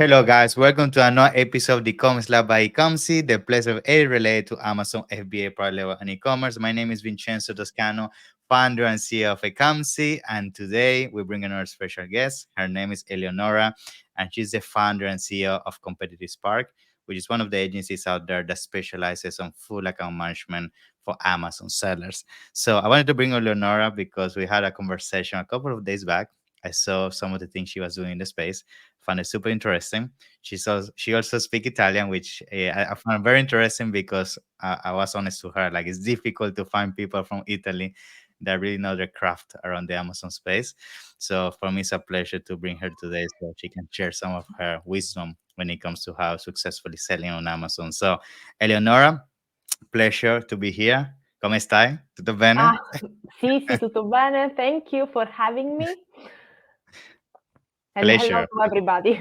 Hello, guys. Welcome to another episode of the Commerce Lab by Ecomcy, the place of a related to Amazon FBA product level and e-commerce. My name is Vincenzo Toscano, founder and CEO of Ecomcy, and today we bring another special guest. Her name is Eleonora, and she's the founder and CEO of Competitive Spark, which is one of the agencies out there that specializes on full account management for Amazon sellers. So I wanted to bring Eleonora because we had a conversation a couple of days back. I saw some of the things she was doing in the space, found it super interesting. She also speak Italian, which I found very interesting because I was honest to her, like it's difficult to find people from Italy that really know their craft around the Amazon space. So for me, it's a pleasure to bring her today so she can share some of her wisdom when it comes to how successfully selling on Amazon. So, Eleonora, pleasure to be here. Come stai? Tutto bene? Ah, sì, sì, tutto bene. Thank you for having me. And hello Pleasure. to everybody.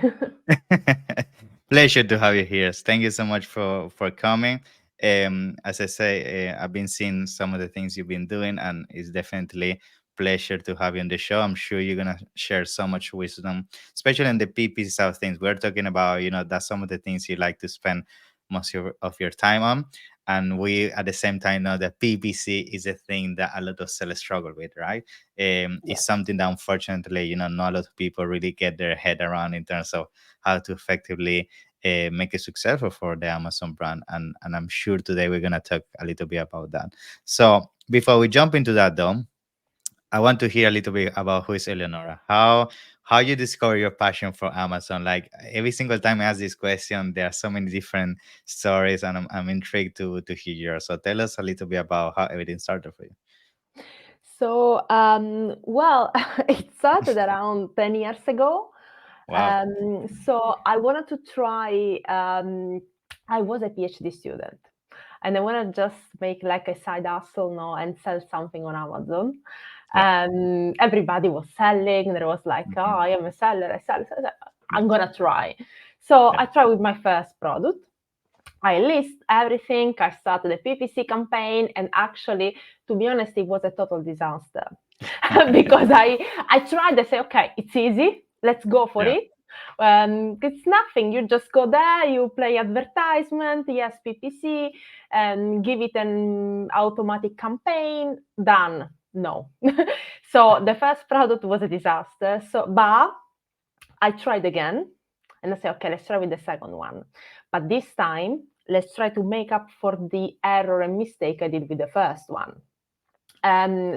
Pleasure to have you here. Thank you so much for coming. As I say, I've been seeing some of the things you've been doing, and it's definitely pleasure to have you on the show. I'm sure you're gonna share so much wisdom, especially in the PPC side of things. We're talking about, that's some of the things you like to spend most of your time on. And we at the same time know that PPC is a thing that a lot of sellers struggle with, right? Yeah. It's something that unfortunately, not a lot of people really get their head around in terms of how to effectively make it successful for the Amazon brand. And I'm sure today we're gonna talk a little bit about that. So before we jump into that, though, I want to hear a little bit about who is Eleonora. How you discover your passion for Amazon? Like every single time I ask this question, there are so many different stories, and I'm intrigued to hear yours. So tell us a little bit about how everything started for you. Well, it started around 10 years ago. Wow. So I wanted to try, I was a PhD student and I want to just make like a side hustle, no, and sell something on Amazon. Yeah. Everybody was selling. There was like, oh, Mhm. I am a seller. I sell. I'm gonna try. So Yeah. I tried with my first product. I list everything. I started a PPC campaign, and actually, to be honest, it was a total disaster because I tried. I say, okay, it's easy. Let's go for Yeah. it. It's nothing. You just go there. You play advertisement. Yes, PPC, and give it an automatic campaign. Done. No. So the first product was a disaster. But I tried again and I said, okay, let's try with the second one. But this time, let's try to make up for the error and mistake I did with the first one.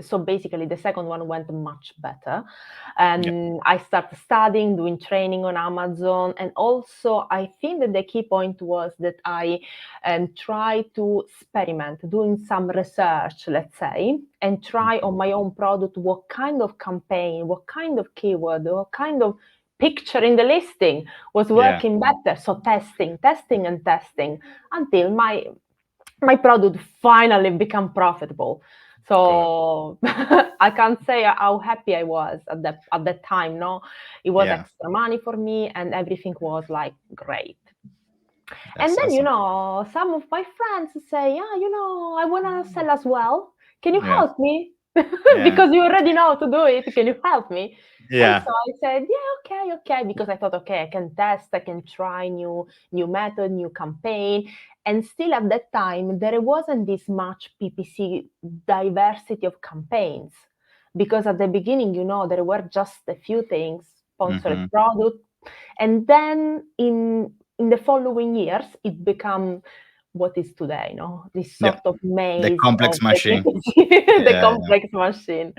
So basically, the second one went much better. Yeah. I started studying, doing training on Amazon. And also, I think that the key point was that I tried to experiment, doing some research, let's say, and try Mhm. on my own product what kind of campaign, what kind of keyword, what kind of picture in the listing was Yeah. working better. So testing and testing until my product finally become profitable. Cool. So I can't say how happy I was at that time. No, it was Yeah. extra money for me, and everything was like great. And That's then awesome. some of my friends say, "Yeah, I wanna sell as well. Can you Yeah. help me? Yeah. Because you already know how to do it. Can you help me?" And Yeah. so I said, "Yeah, okay," because I thought, okay, I can test, I can try new method, new campaign. And still at that time, there wasn't this much PPC diversity of campaigns because at the beginning, there were just a few things, sponsored Hmm. product, and then in the following years, it became what is today, this Yeah. sort of The maze of complex the machine. PPC, the Yeah. complex machine.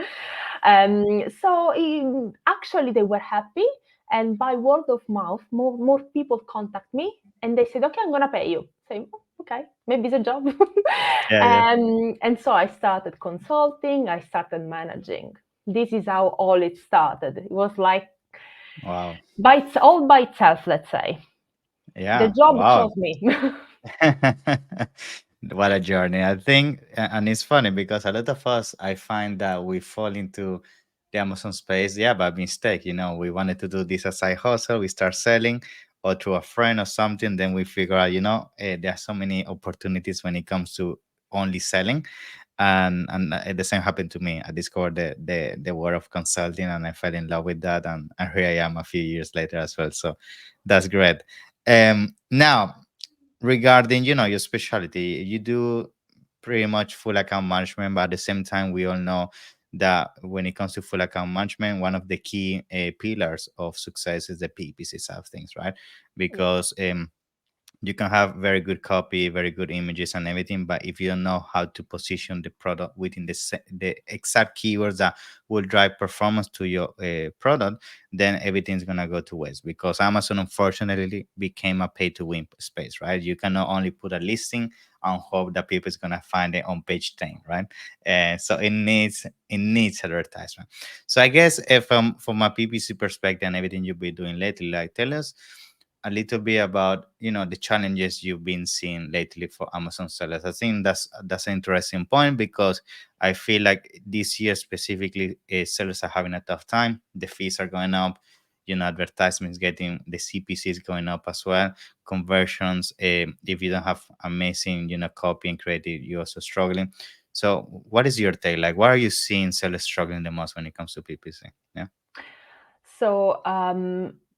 Actually, they were happy, and by word of mouth, more people contact me, and they said, "Okay, I'm gonna pay you." Say, "Oh, okay, maybe it's a job." Yeah. Yeah. And so I started consulting. I started managing. This is how all it started. It was like Wow. all by itself, let's say. The Yeah. job Wow. chose me. What a journey. I think, and it's funny because a lot of us, I find that we fall into the Amazon space, yeah, by mistake. We wanted to do this as side hustle, we start selling, or through a friend or something, then we figure out, there are so many opportunities when it comes to only selling. And the same happened to me. I discovered the world of consulting, and I fell in love with that, and here I am a few years later as well. So that's great. Now, regarding your specialty, you do pretty much full account management, but at the same time we all know that when it comes to full account management, one of the key pillars of success is the PPC side of things, right? Yeah. Because you can have very good copy, very good images and everything, but if you don't know how to position the product within the exact keywords that will drive performance to your product, then everything's gonna go to waste. Because Amazon unfortunately became a pay-to-win space, right? You cannot only put a listing and hope that people is gonna find it on page 10, right? So it needs advertisement. So I guess if from a PPC perspective and everything you've been doing lately, like tell us a little bit about the challenges you've been seeing lately for Amazon sellers. I think that's an interesting point, because I feel like this year specifically, sellers are having a tough time. The fees are going up, advertisements getting, the CPC is going up as well. Conversions, if you don't have amazing copy and creative, you're also struggling. So what is your take? Like, what are you seeing sellers struggling the most when it comes to PPC? Yeah. So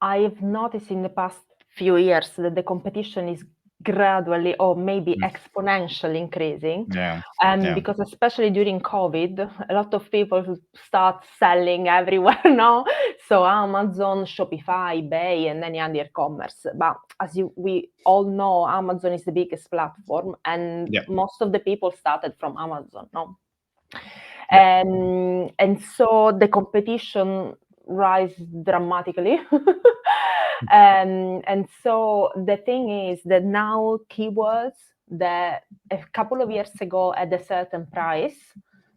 I've noticed in the past few years that the competition is gradually or maybe Mm. exponentially increasing. Yeah. Yeah. Because especially during COVID, a lot of people start selling everywhere now. So Amazon, Shopify, eBay, and any other e-commerce. But as we all know, Amazon is the biggest platform, and Yeah. most of the people started from Amazon. No, Yeah. and so the competition rise dramatically. And so the thing is that now keywords that a couple of years ago at a certain price,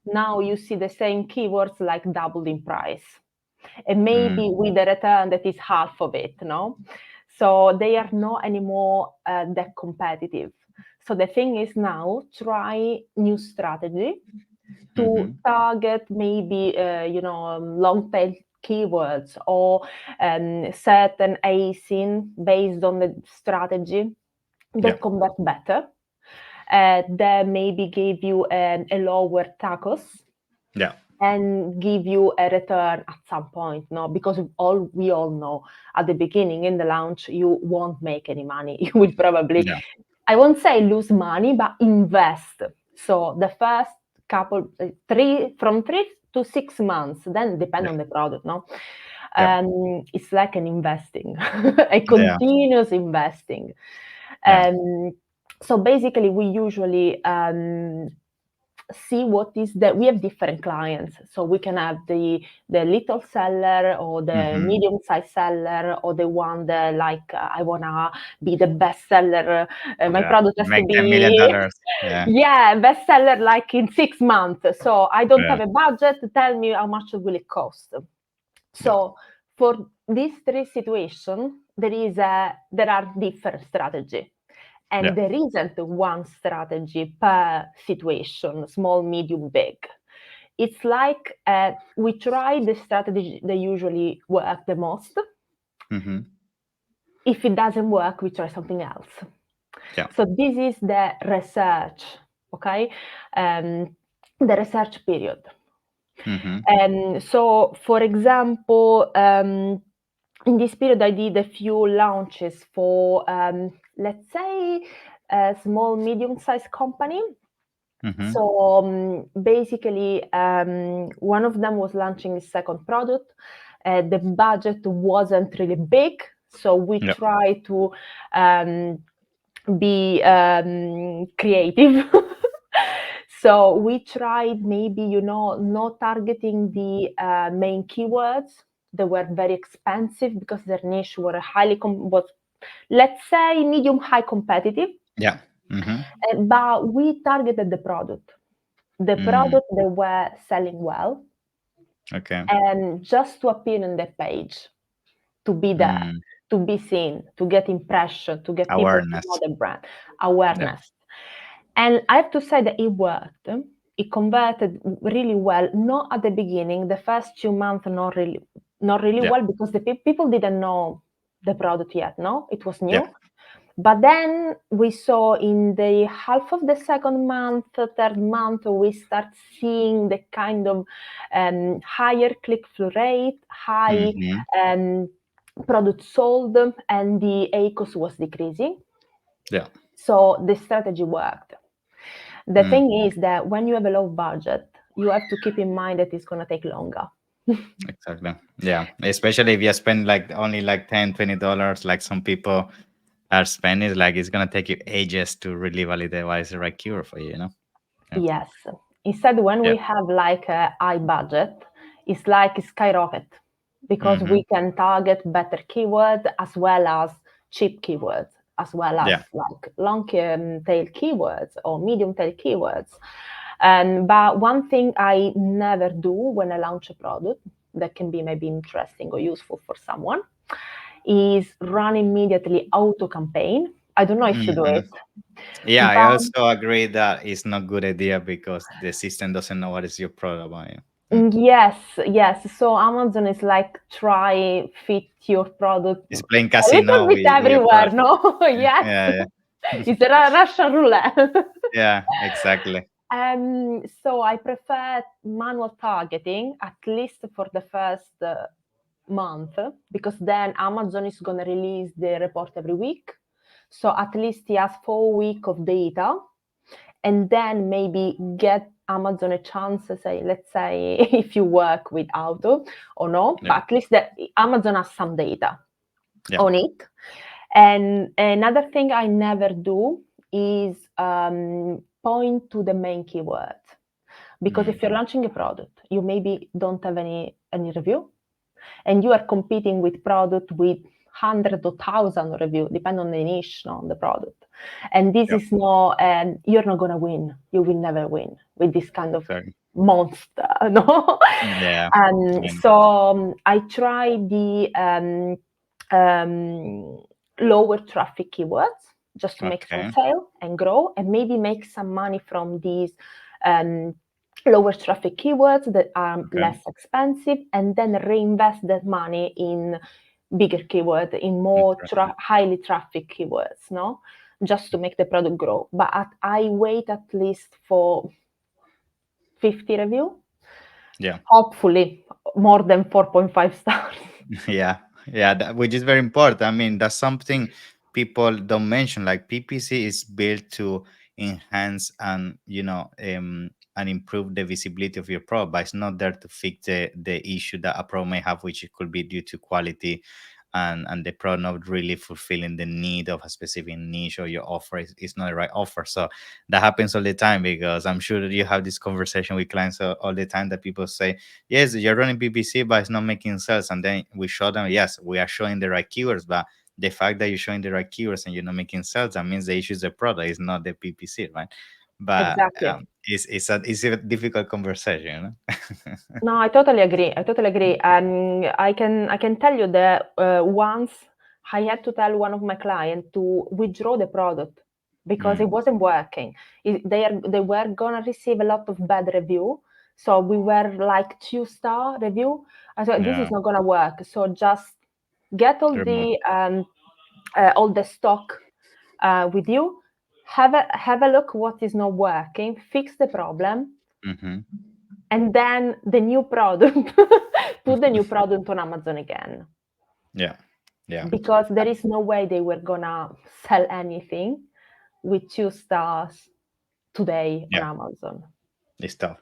now you see the same keywords like doubled in price, and Mm. maybe with a return that is half of it, no? So they are not anymore that competitive. So the thing is now try new strategy to Mhm. target maybe long tail keywords or certain ASIN based on the strategy Yeah. that convert better, that maybe give you a lower tacos Yeah. and give you a return at some point, no? Because we all know at the beginning in the launch you won't make any money. You will probably, Yeah. I won't say lose money, but invest. So the first couple, from 3 to 6 months, then depend Yeah. on the product, no? Yeah. It's like an investing, a Yeah. continuous investing. Yeah. So basically, we usually see what is that we have different clients, so we can have the little seller or the Mhm. medium sized seller or the one that like I wanna be the best seller, my Yeah. product has to Make be $10 million. Yeah. yeah, bestseller like in 6 months. So I don't Yeah. have a budget, tell me how much will it cost. Yeah. So for these three situations there are different strategy. Yeah. And there isn't one strategy per situation, small, medium, big. It's like we try the strategy that usually work the most. Mhm. If it doesn't work, we try something else. Yeah. So this is the research, okay? The research period. Mhm. So, for example, in this period, I did a few launches for, let's say, a small, medium-sized company. Mhm. So basically, one of them was launching a second product. The budget wasn't really big, so we Yeah. try to be creative. So we tried maybe, not targeting the main keywords. They were very expensive because their niche were was, let's say, medium high competitive. Yeah. Mhm. But we targeted the product. The Mm. product they were selling well, Okay. and just to appear on the page, to be there, Mm. to be seen, to get impression, to get people to know Awareness. the brand, Yeah. awareness. And I have to say that it worked. It converted really well. Not at the beginning, the first 2 months, not really Yeah. well because the people didn't know the product yet. No, it was Yeah. new. But then we saw in the half of the second month, third month, we start seeing the kind of higher click-through rate, high Mm-hmm. um, product sold, and the ACOS was decreasing. Yeah. So the strategy worked. The Mm. thing is that when you have a low budget, you have to keep in mind that it's going to take longer. Exactly. Yeah. Especially if you spend like only like $10, $20, like some people are spending, like it's gonna take you ages to really validate what is the right cure for you, you know? Yeah. Yes. Instead, when Yeah. we have like a high budget, it's like a skyrocket because Mm-hmm. we can target better keywords as well as cheap keywords, as well as Yeah. like long tail keywords or medium tail keywords. And but one thing I never do when I launch a product that can be maybe interesting or useful for someone is run immediately auto campaign. I don't know if you do Mm-hmm. it, Yeah, I but also agree that it's not good idea because the system doesn't know what is your product about you. Mm. yes, yes. So Amazon is like try fit your product It's playing a little casino bit with your everywhere, product. no? Yes. Yeah, yeah. It's a Russian roulette. Yeah, exactly. So I prefer manual targeting at least for the first month because then Amazon is going to release the report every week. So at least he has 4 weeks of data and then maybe get Amazon a chance to say, let's say, if you work with auto or no, Yeah, but at least that Amazon has some data yeah. on it. And another thing I never do is point to the main keyword. Because Mm. if you're launching a product, you maybe don't have any review, and you are competing with product with hundred or thousand review, depending on the niche, no, on the product. And this Yeah, is not, you're not gonna win. You will never win with this kind of exactly. monster, no. Yeah. So I try the lower traffic keywords just to make some Okay. sale and grow, and maybe make some money from these um, lower traffic keywords that are Okay. less expensive, and then reinvest that money in bigger keyword, in more Interesting. highly traffic keywords, no, just to make the product grow. But I wait at least for 50 review, Yeah. hopefully more than 4.5 stars. Yeah, yeah, which is very important. I mean, that's something people don't mention. Like PPC is built to enhance and and improve the visibility of your product, but it's not there to fix the issue that a product may have, which it could be due to quality and the product not really fulfilling the need of a specific niche, or your offer is not the right offer. So that happens all the time, because I'm sure that you have this conversation with clients all the time, that people say, yes, you're running PPC, but it's not making sales. And then we show them, yes, we are showing the right keywords, but the fact that you're showing the right keywords and you're not making sales, that means the issue is the product, it's not the PPC, right? But Exactly. it's a difficult conversation, No, I totally agree. I totally agree. And I can tell you that once I had to tell one of my clients to withdraw the product because Mm, it wasn't working. They were gonna receive a lot of bad review. So we were like 2-star review. I thought this yeah, is not gonna work. So just get remote. all the stock with you. Have a look what is not working. Fix the problem, Hmm. and then the new product, put the new product on Amazon again, Yeah, yeah, because there is no way they were gonna sell anything with 2 stars today on yeah, Amazon. it's tough.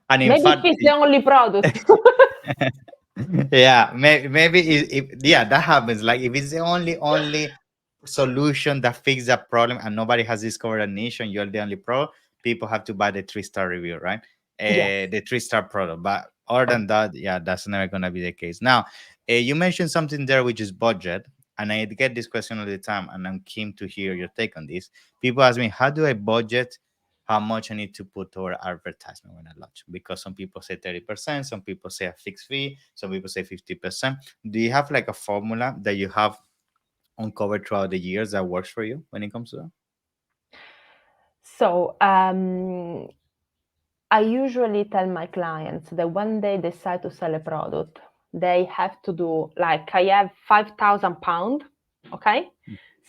And in Maybe if fact, it's the only product. yeah, maybe yeah, that happens. Like if it's the only solution that fixes that problem and nobody has discovered a niche and you're the only pro, people have to buy the 3-star review, right? Yes. The 3-star product. But other than that, yeah, that's never gonna be the case. Now, you mentioned something there, which is budget. And I get this question all the time, and I'm keen to hear your take on this. People ask me, how do I budget how much I need to put toward advertisement when I launch? Because some people say 30%, some people say a fixed fee, some people say 50%. Do you have like a formula that you have uncovered throughout the years that works for you when it comes to that? So I usually tell my clients that when they decide to sell a product, they have to do like, I have £5,000, okay?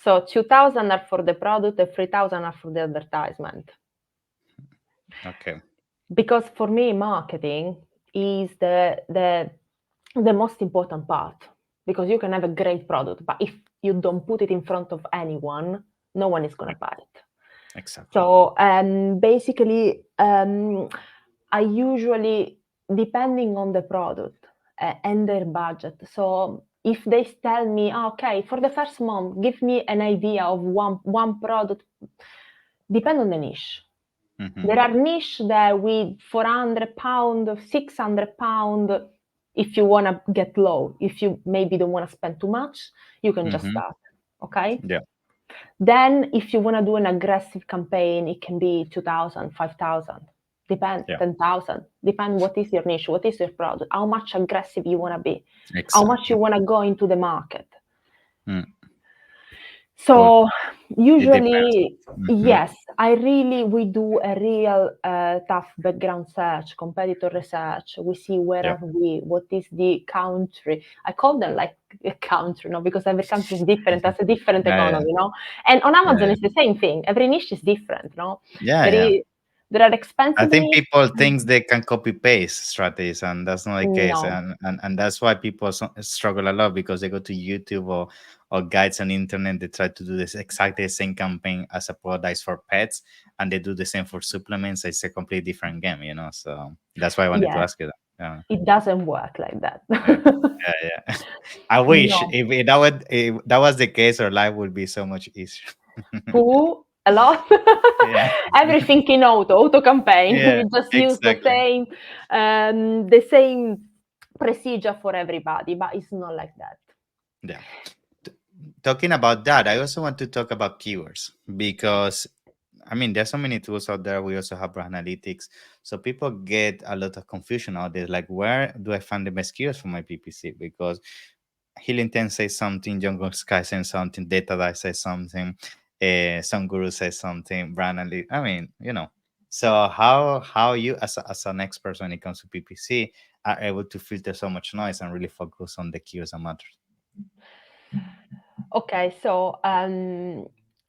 So 2,000 are for the product and 3,000 are for the advertisement. Okay. Because for me, marketing is the most important part. Because you can have a great product, but if you don't put it in front of anyone, no one is gonna buy it. Exactly. So basically, I usually, depending on the product and their budget. So if they tell me, okay, for the first month, give me an idea of one product, depend on the niche. Hmm. There are niche that with £400, £600, if you want to get low, if you maybe don't want to spend too much, you can just Hmm. start. Okay. Yeah. Then if you want to do an aggressive campaign, it can be 2,000, 5,000, depend, Yeah. 10,000, depend what is your niche, what is your product, how much aggressive you want to be, how much you Exactly. want to go into the market. Mm. Well, So it depends. usually, Hmm. yes, we do a real tough background search, competitor research. We see where Yeah. are we, what is the country. I call them like a country, because every country is different, has a different Yeah. Yeah. economy. And on Yeah. Amazon, Yeah. it's the same thing. Every niche is different. Yeah. There Yeah. is, there are I expensive think niche. people think they can copy paste strategies, and that's not the case, No. and that's why people struggle a lot because they go to YouTube or guides on the internet. They try to do this exactly the same campaign as a product for pets, and they do the same for supplements. It's a completely different game, So that's why I wanted to Yes, ask you that. Yeah, it doesn't work like that. yeah, yeah. Yeah. I wish No. if that was the case, our life would be so much easier. Who a lot. Yeah, Everything in auto campaign. yeah, We just use exactly. the same procedure for everybody, but it's not like that. Yeah. T- Talking about that, I also want to talk about keywords because I mean there's so many tools out there. We also have brand analytics, so people get a lot of confusion out there. Like, where do I find the best keywords for my PPC? Because Healing 10 says something, Jungle Sky says something, Data Dive says something, some guru says something, brand analytics. I mean, So how you as an expert when it comes to PPC are able to filter so much noise and really focus on the keywords that matter? Okay, so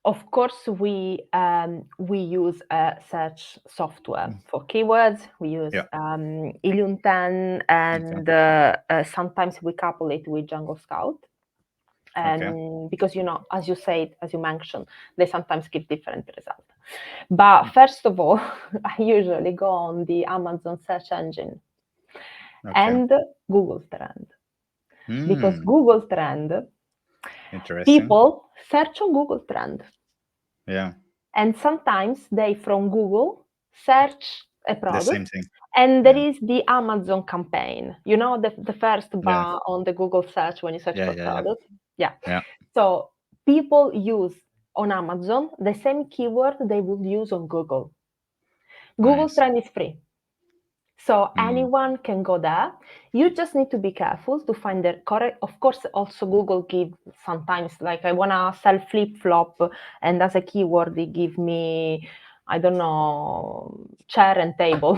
of course we use a search software Mm. for keywords. We use Yeah. Ilium 10, Okay. and sometimes we couple it with Django Scout. Okay. Because as you said, as you mentioned, they sometimes give different results. But first of all, I usually go on the Amazon search engine Okay. and Google Trend, because Hmm. Google Trend, Interesting. people search on Google Trend, Yeah. and sometimes they from Google search a The same product, thing. and there Yeah. is the Amazon campaign, the first Yeah. bar on the Google search when you search Yeah. for Yeah. Yeah. product. Yeah. Yeah. So people use on Amazon the same keyword they would use on Google. Google Nice. Trend is free. So Mm. anyone can go there. You just need to be careful to find the correct. Of course, also Google give sometimes, like, I wanna sell flip flop, and as a keyword they give me, I don't know, chair and table.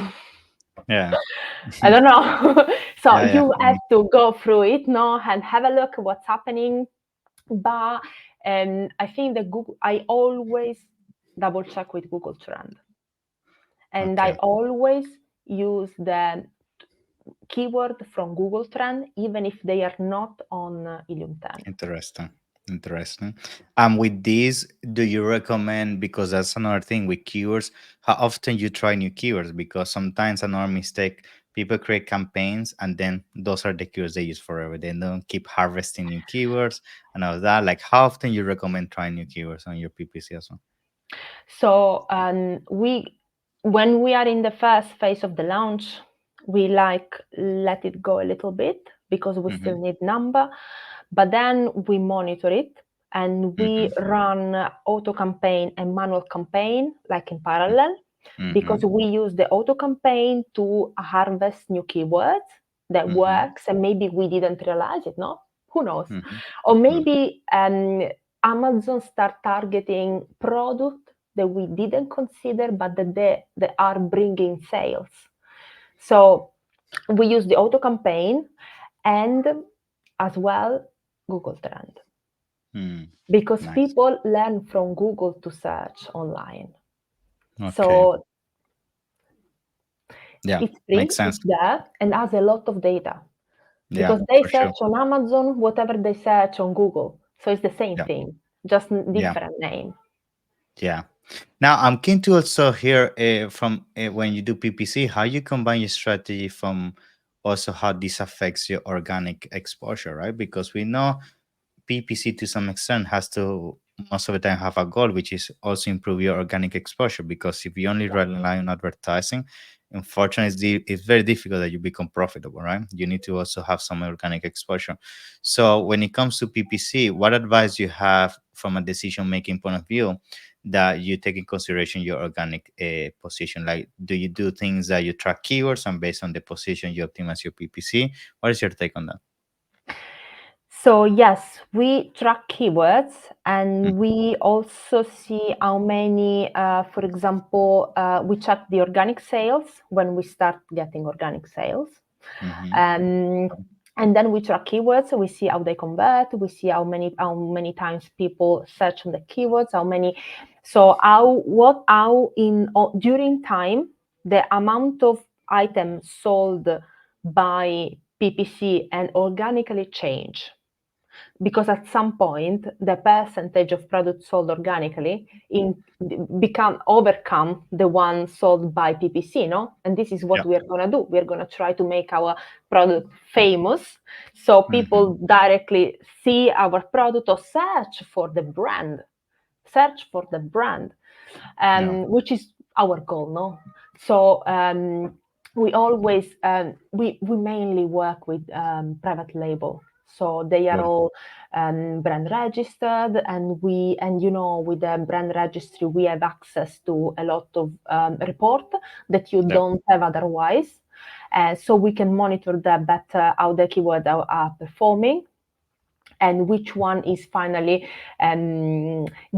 Yeah. I don't know. So Yeah. Yeah. you have Mm. to go through it, no, and have a look at what's happening. But I think that Google, I always double check with Google Trend, and I Okay. always use the keyword from Google Trend, even if they are not on Ilium 10. Interesting. Interesting. With these, do you recommend, because that's another thing with keywords, how often you try new keywords? Because sometimes another mistake, people create campaigns and then those are the keywords they use forever. They don't keep harvesting new keywords and all that. Like, how often you recommend trying new keywords on your PPC as well? So when we are in the first phase of the launch, we let it go a little bit because we Mm-hmm. still need number, but then we monitor it and we Mm-hmm. run auto campaign and manual campaign like in parallel, Mm-hmm. because we use the auto campaign to harvest new keywords that Mm-hmm. works, and maybe we didn't realize it, no? Who knows? Mm-hmm. Or No. maybe Amazon start targeting product that we didn't consider, but that they are bringing sales. So we use the auto campaign and as well Google Trend. Mm. because Nice. people learn from Google to search online. Okay. So Yeah, it's makes free, sense. it's there, and has a lot of data Yeah, because they for sure. search on Amazon whatever they search on Google. So it's the same Yeah, thing, just yeah, different name. yeah. Now, I'm keen to also hear from when you do PPC, how you combine your strategy from also how this affects your organic exposure, right? Because we know PPC to some extent has to most of the time have a goal, which is also improve your organic exposure. Because if you only rely on advertising, unfortunately, it's very difficult that you become profitable, right? You need to also have some organic exposure. So when it comes to PPC, what advice you have from a decision making point of view that you take in consideration your organic position? Like, do you do things that you track keywords and based on the position you optimize your PPC? What is your take on that? So yes, we track keywords Mm-hmm. and we also see how many, for example, we check the organic sales when we start getting organic sales. Mm-hmm. Um, and then we track keywords. We see how they convert. We see how many times people search on the keywords. How many. So how in during time the amount of items sold by PPC and organically change because at some point the percentage of products sold organically become overcome the one sold by PPC, no? And this is Yeah. what we are going to do. We are going to try to make our product famous so Mm-hmm. people directly see our product or search for the brand, Yeah. which is our goal, no? So we always we mainly work with private label, so they are Cool. all brand registered, and with the brand registry we have access to a lot of report that you Yeah. don't have otherwise. So we can monitor that better how the keywords are performing and which one is finally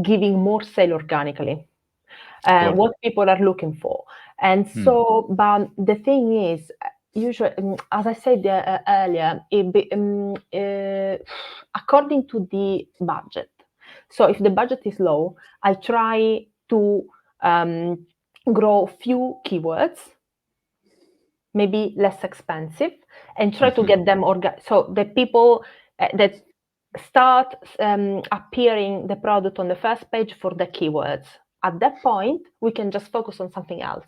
giving more sale organically, Cool. what people are looking for. And Mm. so, but the thing is, usually, as I said earlier, according to the budget. So if the budget is low, I try to um, grow few keywords, maybe less expensive, and try to Mhm. get them so the people that start appearing the product on the first page for the keywords. At that point, we can just focus on something else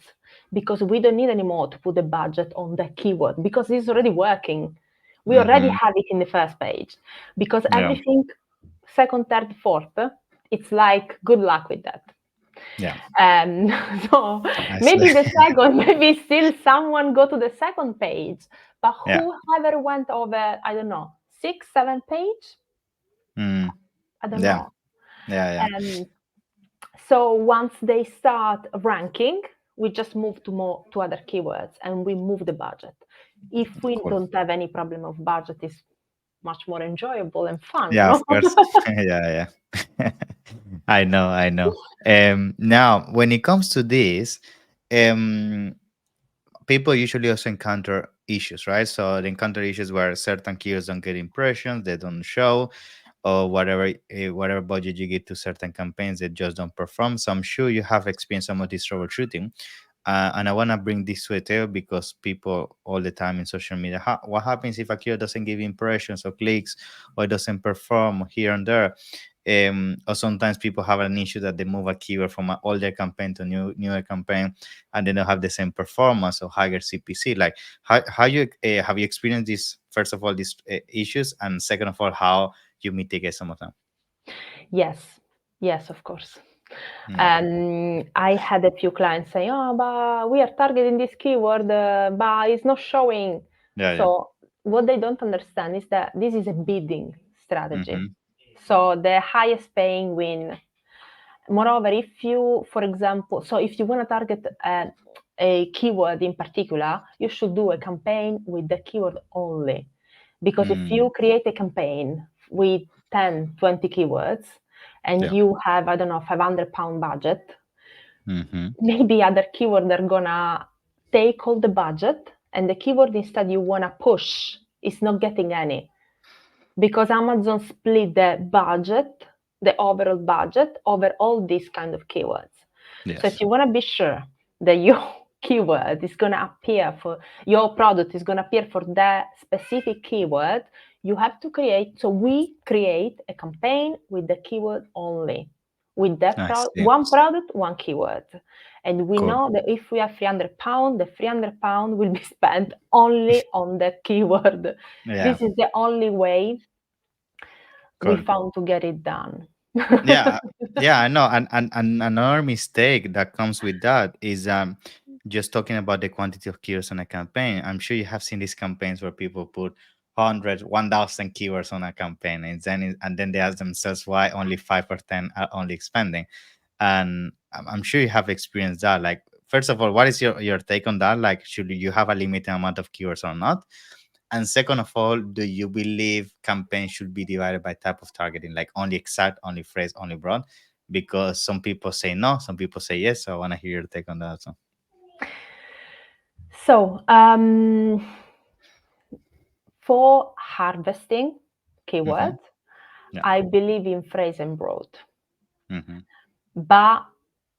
because we don't need anymore to put the budget on the keyword because it's already working. We already Mhm. have it in the first page because Yeah. everything second, third, fourth, it's like good luck with that. Yeah. Um, so I see. maybe the second, maybe still someone go to the second page, but Yeah. whoever went over, I don't know, six, seven page, Mm. I don't Yeah. know. Yeah. Yeah. Um, so once they start ranking, we just move to other keywords and we move the budget. If we Cool. don't have any problem of budget, it's much more enjoyable and fun, Yeah. no? Of course. Yeah. Yeah. I know. I know. Now, when it comes to this, um, people usually also encounter issues, right? So they encounter issues where certain keywords don't get impressions, they don't show, or whatever budget you give to certain campaigns, they just don't perform. So I'm sure you have experienced some of this troubleshooting. And I want to bring this to a table because people all the time in social media, what happens if a keyword doesn't give impressions or clicks or it doesn't perform here and there? Or sometimes people have an issue that they move a keyword from an older campaign to newer campaign, and they don't have the same performance or higher CPC. Like, how you have you experienced this? First of all, these issues, and second of all, how you mitigate some of them. Yes, yes, of course. Yeah, I had a few clients say, "Oh, but we are targeting this keyword, but it's not showing." yeah, yeah. So what they don't understand is that this is a bidding strategy. Mm-hmm. So the highest paying win. Moreover, if you, for example, so if you want to target a keyword in particular, you should do a campaign with the keyword only. Because if Mm, you create a campaign with 10, 20 keywords and yeah. you have, I don't know, £500 budget, Mm-hmm. maybe other keywords are gonna take all the budget and the keyword instead you wanna push is not getting any. because Amazon split the budget, the overall budget, over all these kind of keywords. So if Yes. you want to be sure that your keyword is going to appear for your product is going to appear for that specific keyword, you have to create. So we create a campaign with the keyword only, with that I see. one product, one keyword. And we Cool. know that if we have £300, the £300 will be spent only on that keyword. Yeah. This is the only way we Cool. found to get it done. Yeah, yeah, I know. And another mistake that comes with that is just talking about the quantity of keywords on a campaign. I'm sure you have seen these campaigns where people put 1,000 keywords on a campaign, and then they ask themselves why only 5 or 10 are only expanding. And I'm sure you have experienced that. Like, first of all, what is your take on that? Like, should you have a limited amount of keywords or not? And second of all, do you believe campaigns should be divided by type of targeting, like only exact, only phrase, only broad? Because some people say no, some people say yes. So I want to hear your take on that. So. So, for harvesting Mm-hmm. keywords, Yeah. I believe in phrase and broad, Mm-hmm. but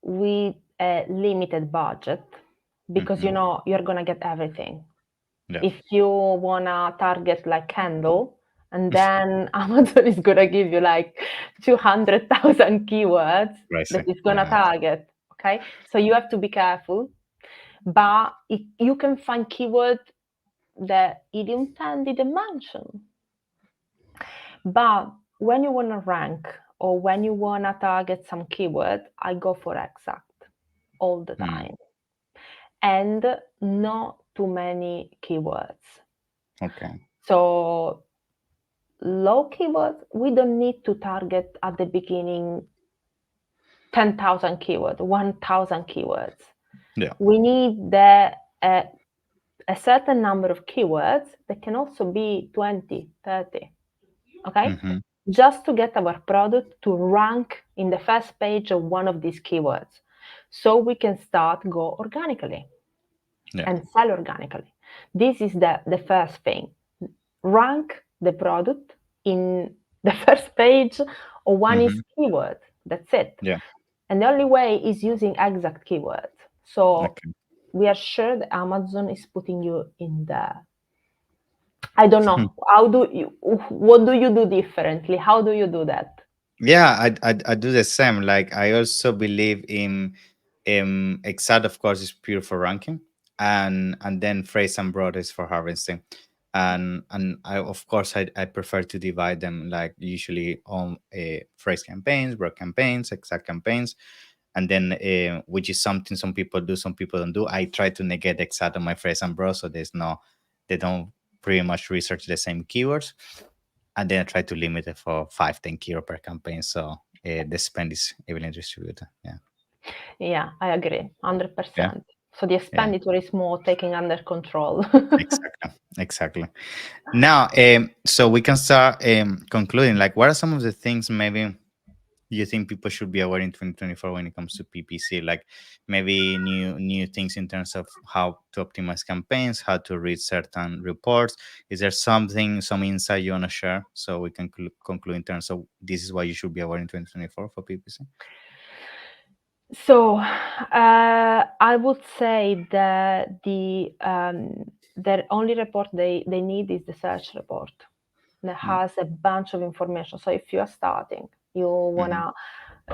with a limited budget because Mm-hmm. you know you're gonna get everything. Yeah. If you wanna target like candle, and then Amazon is gonna give you like 200,000 keywords that Crazy. is gonna Yeah. target. Okay, so you have to be careful, but you can find keywords that idiom 10 didn't mention. But when you want to rank or when you want to target some keyword, I go for exact all the Mm. time and not too many keywords. Okay. So low keywords, we don't need to target at the beginning 10,000 keywords, 1,000 keywords. Yeah. We need a certain number of keywords that can also be 20, 30. Okay? Mm-hmm. Just to get our product to rank in the first page of one of these keywords. So we can start go organically Yeah. and sell organically. This is the first thing. Rank the product in the first page of one is Mm-hmm. keyword. That's it. Yeah. And the only way is using exact keywords. So Okay. we are sure that Amazon is putting you in the I don't know. How do you what do you do differently? How do you do that? Yeah, I do the same. Like, I also believe in exact, of course, is pure for ranking, and then phrase and broad is for harvesting. And I, of course, I prefer to divide them, like usually on phrase campaigns, broad campaigns, exact campaigns, and then which is something some people do, some people don't do. I try to negate exact on my phrase and broad, so there's no, they don't pretty much research the same keywords, and then I try to limit it for 5-10 euro per campaign, so the spend is evenly distributed. Yeah. Yeah, I agree, Yeah. 100%. So the Yeah. expenditure is more taken under control. Exactly. Exactly. Now, so we can start concluding. Like, what are some of the things maybe you think people should be aware in 2024 when it comes to PPC? Like, maybe new things in terms of how to optimize campaigns, how to read certain reports. Is there something, some insight you want to share so we can conclude in terms of this is what you should be aware in 2024 for PPC? So I would say that the only report they need is the search report that Mm. has a bunch of information. So if you are starting, you Mm-hmm. wanna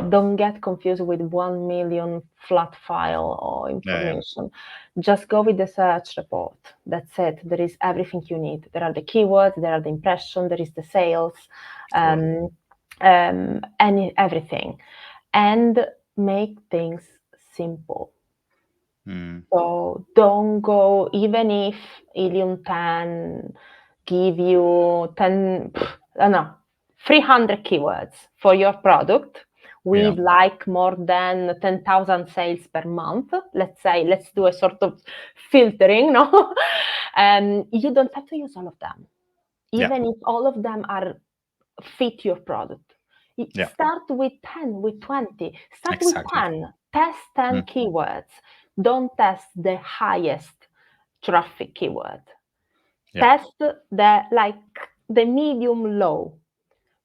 don't get confused with 1 million flat file or Yeah, yeah. information. Just go with the search report. That's it. There is everything you need. There are the keywords, there are the impression, there is the sales, Cool. everything, and make things simple. Mm. So don't go, even if Ilium 10 give you 10, I don't know, 300 keywords for your product Yeah. with like more than 10,000 sales per month. Let's say, let's do a sort of filtering, no? And you don't have to use all of them, Yeah. even if all of them are fit your product. Yeah. Start with 10, with 20. Start with Exactly. 10. Test 10 Mm. keywords. Don't test the highest traffic keyword. Yeah. Test the like the medium low,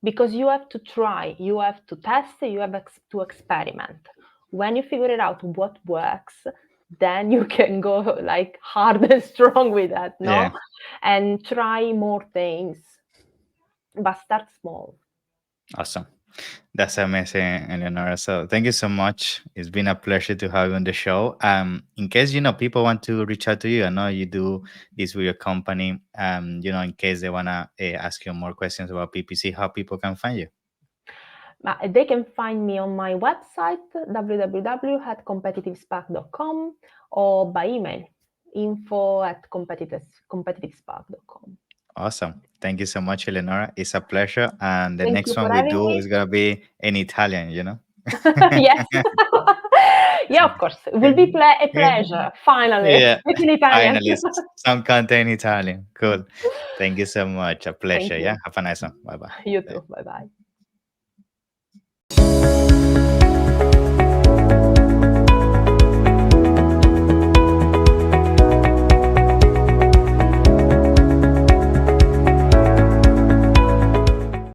because you have to try, you have to test, you have to experiment. When you figure it out what works, then you can go like hard and strong with that, no? Yeah. And try more things, but start small. Awesome. That's amazing, Eleonora. So thank you so much. It's been a pleasure to have you on the show. In case people want to reach out to you, I know you do this with your company. In case they wanna ask you more questions about PPC, how people can find you. They can find me on my website, www.competitivespark.com, or by email, info@competitivespark.com. Awesome. Thank you so much, Eleonora. It's a pleasure. And the Thank next you one for we having do me. is gonna be in Italian. Yes. Yeah, of course. It will be a pleasure, finally. Yeah. Speak in Italian. Finally, some content in Italian. Cool. Thank you so much. A Thank pleasure. Yeah. you. Have a nice one. Bye bye. You too. Bye bye.